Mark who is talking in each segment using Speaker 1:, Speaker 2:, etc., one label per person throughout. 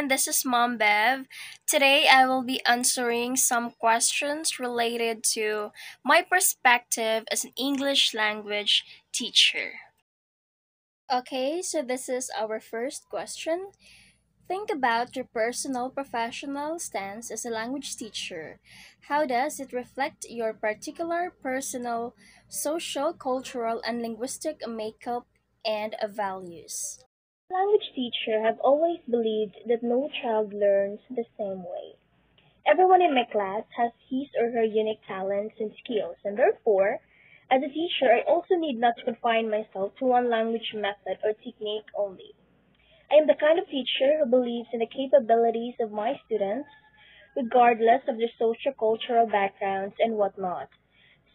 Speaker 1: everyone. This is Mom Bev. Today I will be answering some questions related to my perspective as an English language teacher. Okay, so this is our first question. Think about your personal professional stance as a language teacher. How does it reflect your particular personal, social, cultural, and linguistic makeup and values?
Speaker 2: Language teacher have always believed that no child learns the same way. Everyone in my class has his or her unique talents and skills, and therefore, as a teacher, I also need not to confine myself to one language method or technique only. I am the kind of teacher who believes in the capabilities of my students, regardless of their socio-cultural backgrounds and whatnot.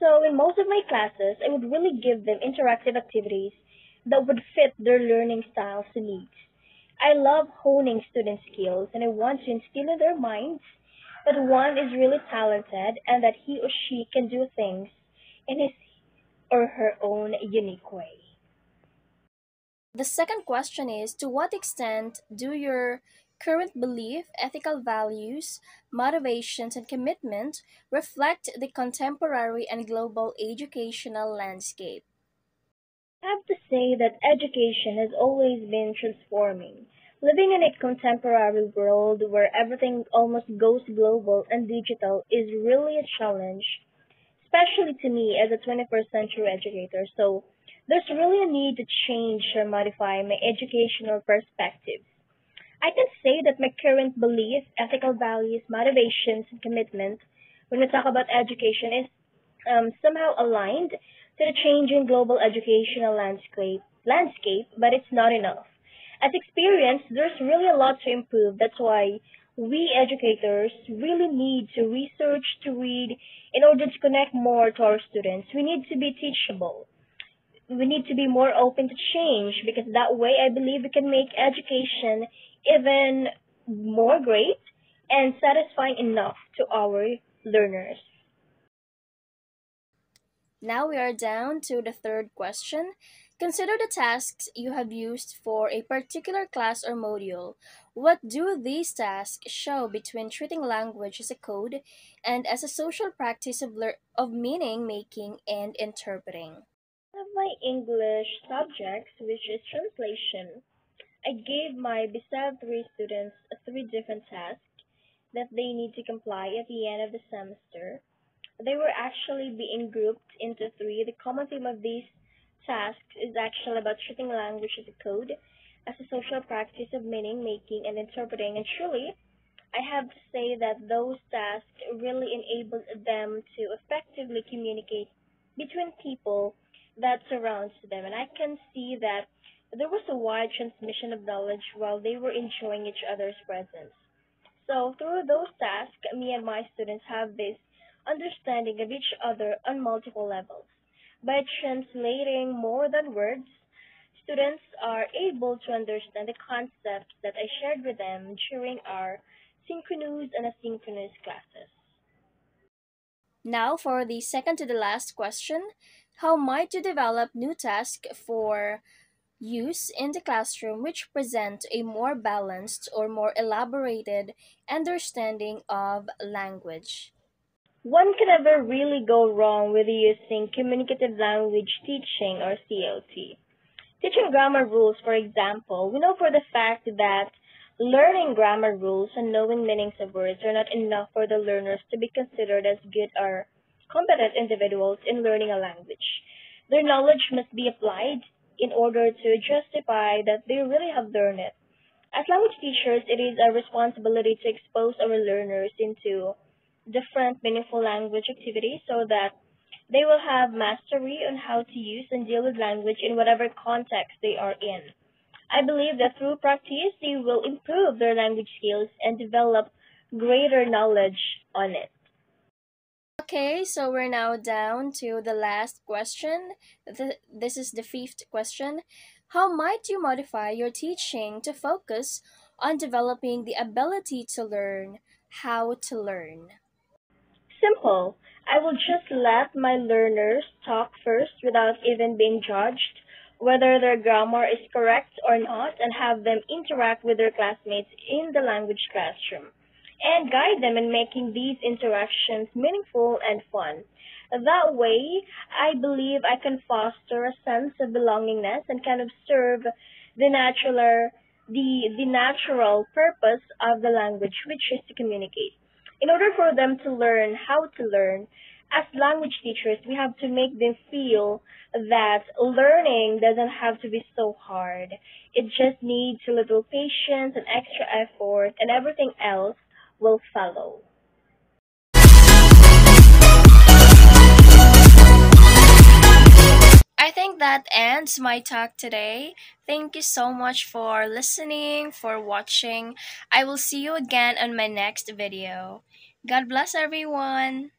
Speaker 2: So in most of my classes, I would really give them interactive activities that would fit their learning styles and needs. I love honing student skills and I want to instill in their minds that one is really talented and that he or she can do things in his or her own unique way.
Speaker 1: The second question is: to what extent do your current belief, ethical values, motivations, and commitment reflect the contemporary and global educational landscape?
Speaker 2: I have to say that education has always been transforming. Living in a contemporary world where everything almost goes global and digital is really a challenge, especially to me as a 21st century educator. So there's really a need to change or modify my educational perspectives. I can say that my current belief, ethical values, motivations, and commitment when we talk about education is somehow aligned to the changing global educational landscape, but it's not enough. As experience, there's really a lot to improve. That's why we educators really need to research, to read, in order to connect more to our students. We need to be teachable. We need to be more open to change because that way I believe we can make education even more great and satisfying enough to our learners.
Speaker 1: Now we are down to the third question. Consider the tasks you have used for a particular class or module. What do these tasks show between treating language as a code and as a social practice of meaning making and interpreting?
Speaker 2: Of my English subjects, which is translation, I gave my BSAV 3 students three different tasks that they need to comply at the end of the semester. They were actually being grouped into three. The common theme of these tasks is actually about treating language as a code, as a social practice of meaning making and interpreting. And truly, I have to say that those tasks really enabled them to effectively communicate between people that surrounds them. And I can see that there was a wide transmission of knowledge while they were enjoying each other's presence. So through those tasks, me and my students have this understanding of each other on multiple levels. By translating more than words, students are able to understand the concepts that I shared with them during our synchronous and asynchronous classes.
Speaker 1: Now for the second to the last question. How might you develop new tasks for use in the classroom which present a more balanced or more elaborated understanding of language?
Speaker 2: One can never really go wrong with using communicative language teaching or CLT. Teaching grammar rules, for example, we know for the fact that learning grammar rules and knowing meanings of words are not enough for the learners to be considered as good or competent individuals in learning a language. Their knowledge must be applied in order to justify that they really have learned it. As language teachers, it is our responsibility to expose our learners into different meaningful language activities so that they will have mastery on how to use and deal with language in whatever context they are in. I believe that through practice, they will improve their language skills and develop greater knowledge on it.
Speaker 1: Okay, so we're now down to the last question. This is the fifth question. How might you modify your teaching to focus on developing the ability to learn how to learn?
Speaker 2: Simple. I will just let my learners talk first without even being judged whether their grammar is correct or not, and have them interact with their classmates in the language classroom and guide them in making these interactions meaningful and fun. That way, I believe I can foster a sense of belongingness and kind of serve the natural the natural purpose of the language, which is to communicate. In order for them to learn how to learn, as language teachers, we have to make them feel that learning doesn't have to be so hard. It just needs a little patience and extra effort, and everything else will follow.
Speaker 1: I think that ends my talk today. Thank you so much for listening, for watching. I will see you again on my next video. God bless everyone.